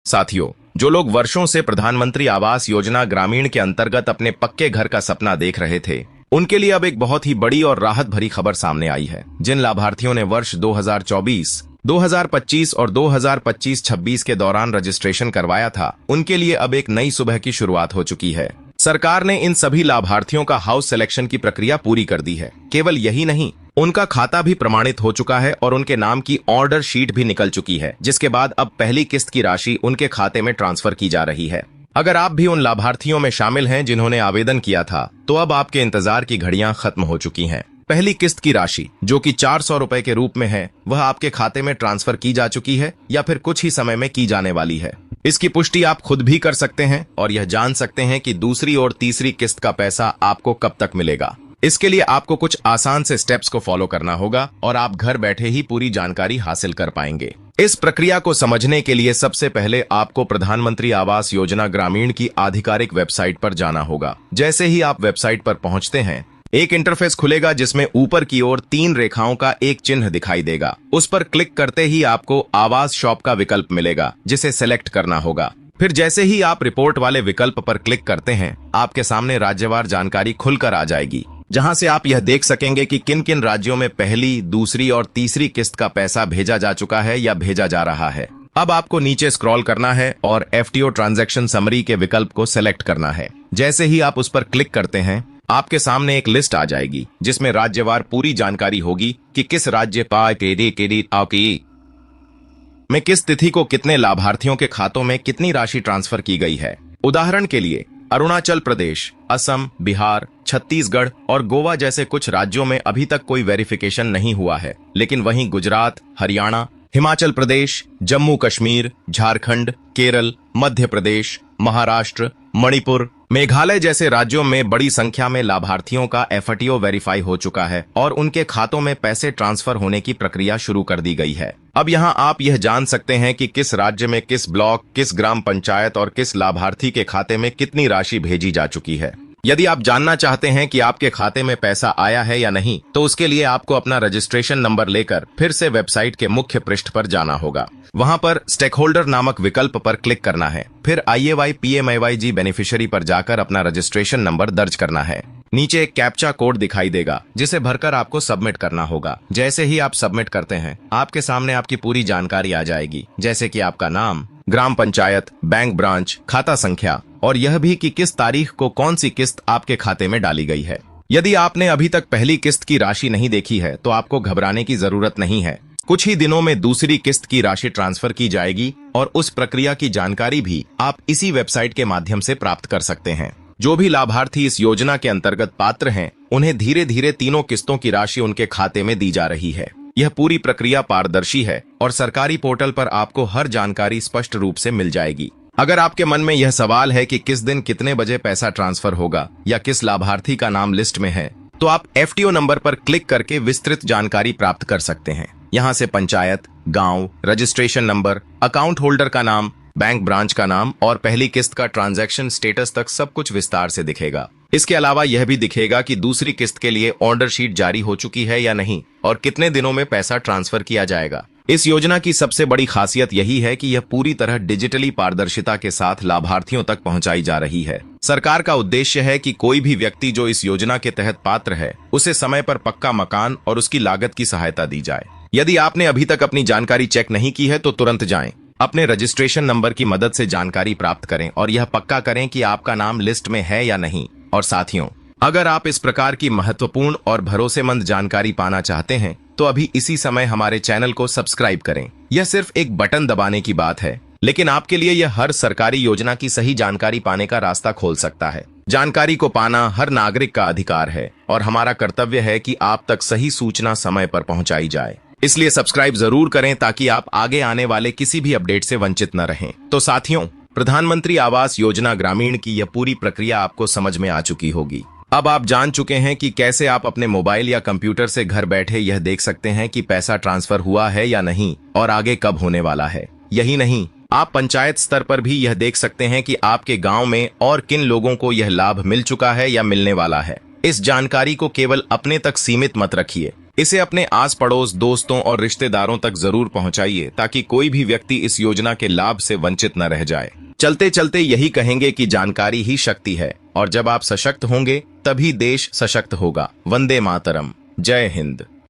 साथियों, जो लोग वर्षों से प्रधानमंत्री आवास योजना ग्रामीण के अंतर्गत अपने पक्के घर का सपना देख रहे थे, उनके लिए अब एक बहुत ही बड़ी और राहत भरी खबर सामने आई है। जिन लाभार्थियों ने वर्ष 2024, 2025 और 2025-26 के दौरान रजिस्ट्रेशन करवाया था, उनके लिए अब एक नई सुबह की शुरुआत हो चुकी है। सरकार ने इन सभी लाभार्थियों का हाउस सिलेक्शन की प्रक्रिया पूरी कर दी है। केवल यही नहीं, उनका खाता भी प्रमाणित हो चुका है और उनके नाम की ऑर्डर शीट भी निकल चुकी है, जिसके बाद अब पहली किस्त की राशि उनके खाते में ट्रांसफर की जा रही है। अगर आप भी उन लाभार्थियों में शामिल हैं जिन्होंने आवेदन किया था, तो अब आपके इंतजार की घड़ियां खत्म हो चुकी हैं। पहली किस्त की राशि, जो कि 400 रुपए के रूप में है, वह आपके खाते में ट्रांसफर की जा चुकी है या फिर कुछ ही समय में की जाने वाली है। इसकी पुष्टि आप खुद भी कर सकते हैं और यह जान सकते हैं कि दूसरी और तीसरी किस्त का पैसा आपको कब तक मिलेगा। इसके लिए आपको कुछ आसान से स्टेप्स को फॉलो करना होगा और आप घर बैठे ही पूरी जानकारी हासिल कर पाएंगे। इस प्रक्रिया को समझने के लिए सबसे पहले आपको प्रधानमंत्री आवास योजना ग्रामीण की आधिकारिक वेबसाइट पर जाना होगा। जैसे ही आप वेबसाइट पर पहुंचते हैं, एक इंटरफेस खुलेगा जिसमें ऊपर की ओर 3 रेखाओं का एक चिन्ह दिखाई देगा। उस पर क्लिक करते ही आपको आवास शॉप का विकल्प मिलेगा, जिसे सेलेक्ट करना होगा। फिर जैसे ही आप रिपोर्ट वाले विकल्प पर क्लिक करते हैं, आपके सामने राज्यवार जानकारी खुलकर आ जाएगी, जहां से आप यह देख सकेंगे कि किन किन राज्यों में पहली, दूसरी और तीसरी किस्त का पैसा भेजा जा चुका है या भेजा जा रहा है। अब आपको नीचे स्क्रॉल करना है और FTO ट्रांजैक्शन समरी के विकल्प को सेलेक्ट करना है। जैसे ही आप उस पर क्लिक करते हैं, आपके सामने एक लिस्ट आ जाएगी जिसमें राज्यवार पूरी जानकारी होगी कि किस राज्य में किस तिथि को कितने लाभार्थियों के खातों में कितनी राशि ट्रांसफर की गई है। उदाहरण के लिए अरुणाचल प्रदेश, असम, बिहार, छत्तीसगढ़ और गोवा जैसे कुछ राज्यों में अभी तक कोई वेरिफिकेशन नहीं हुआ है, लेकिन वहीं गुजरात, हरियाणा, हिमाचल प्रदेश, जम्मू कश्मीर, झारखंड, केरल, मध्य प्रदेश, महाराष्ट्र, मणिपुर, मेघालय जैसे राज्यों में बड़ी संख्या में लाभार्थियों का FTO वेरीफाई हो चुका है और उनके खातों में पैसे ट्रांसफर होने की प्रक्रिया शुरू कर दी गई है। अब यहाँ आप यह जान सकते हैं कि किस राज्य में किस ब्लॉक, किस ग्राम पंचायत और किस लाभार्थी के खाते में कितनी राशि भेजी जा चुकी है। यदि आप जानना चाहते हैं कि आपके खाते में पैसा आया है या नहीं, तो उसके लिए आपको अपना रजिस्ट्रेशन नंबर लेकर फिर से वेबसाइट के मुख्य पृष्ठ पर जाना होगा। वहां पर स्टेक होल्डर नामक विकल्प पर क्लिक करना है। फिर IAY PMAYG बेनिफिशियरी पर जाकर अपना रजिस्ट्रेशन नंबर दर्ज करना है। नीचे एक कैप्चा कोड दिखाई देगा, जिसे भरकर आपको सबमिट करना होगा। जैसे ही आप सबमिट करते हैं, आपके सामने आपकी पूरी जानकारी आ जाएगी, जैसे कि आपका नाम, ग्राम पंचायत, बैंक ब्रांच, खाता संख्या और यह भी कि किस तारीख को कौन सी किस्त आपके खाते में डाली गई है। यदि आपने अभी तक पहली किस्त की राशि नहीं देखी है, तो आपको घबराने की जरूरत नहीं है। कुछ ही दिनों में दूसरी किस्त की राशि ट्रांसफर की जाएगी और उस प्रक्रिया की जानकारी भी आप इसी वेबसाइट के माध्यम से प्राप्त कर सकते हैं। जो भी लाभार्थी इस योजना के अंतर्गत पात्र हैं, उन्हें धीरे धीरे तीनों किस्तों की राशि उनके खाते में दी जा रही है। यह पूरी प्रक्रिया पारदर्शी है और सरकारी पोर्टल पर आपको हर जानकारी स्पष्ट रूप से मिल जाएगी। अगर आपके मन में यह सवाल है कि किस दिन कितने बजे पैसा ट्रांसफर होगा या किस लाभार्थी का नाम लिस्ट में है, तो आप FTO नंबर पर क्लिक करके विस्तृत जानकारी प्राप्त कर सकते हैं। यहाँ से पंचायत, गांव, रजिस्ट्रेशन नंबर, अकाउंट होल्डर का नाम, बैंक ब्रांच का नाम और पहली किस्त का ट्रांजैक्शन स्टेटस तक सब कुछ विस्तार से दिखेगा। इसके अलावा यह भी दिखेगा कि दूसरी किस्त के लिए ऑर्डर शीट जारी हो चुकी है या नहीं और कितने दिनों में पैसा ट्रांसफर किया जाएगा। इस योजना की सबसे बड़ी खासियत यही है कि यह पूरी तरह डिजिटली पारदर्शिता के साथ लाभार्थियों तक पहुंचाई जा रही है। सरकार का उद्देश्य है कि कोई भी व्यक्ति जो इस योजना के तहत पात्र है, उसे समय पर पक्का मकान और उसकी लागत की सहायता दी जाए। यदि आपने अभी तक अपनी जानकारी चेक नहीं की है, तो तुरंत जाएं, अपने रजिस्ट्रेशन नंबर की मदद से जानकारी प्राप्त करें और यह पक्का करें कि आपका नाम लिस्ट में है या नहीं। और साथियों, अगर आप इस प्रकार की महत्वपूर्ण और भरोसेमंद जानकारी पाना चाहते हैं, तो अभी इसी समय हमारे चैनल को सब्सक्राइब करें। यह सिर्फ एक बटन दबाने की बात है, लेकिन आपके लिए यह हर सरकारी योजना की सही जानकारी पाने का रास्ता खोल सकता है। जानकारी को पाना हर नागरिक का अधिकार है और हमारा कर्तव्य है कि आप तक सही सूचना समय पर पहुंचाई जाए। इसलिए सब्सक्राइब जरूर करें ताकि आप आगे आने वाले किसी भी अपडेट से वंचित न रहें। तो साथियों, प्रधानमंत्री आवास योजना ग्रामीण की यह पूरी प्रक्रिया आपको समझ में आ चुकी होगी। अब आप जान चुके हैं कि कैसे आप अपने मोबाइल या कंप्यूटर से घर बैठे यह देख सकते हैं कि पैसा ट्रांसफर हुआ है या नहीं और आगे कब होने वाला है। यही नहीं, आप पंचायत स्तर पर भी यह देख सकते हैं कि आपके गांव में और किन लोगों को यह लाभ मिल चुका है या मिलने वाला है। इस जानकारी को केवल अपने तक सीमित मत रखिए। इसे अपने आस पड़ोस, दोस्तों और रिश्तेदारों तक जरूर पहुंचाइए ताकि कोई भी व्यक्ति इस योजना के लाभ से वंचित न रह जाए। चलते चलते यही कहेंगे कि जानकारी ही शक्ति है, और जब आप सशक्त होंगे तभी देश सशक्त होगा। वंदे मातरम। जय हिंद।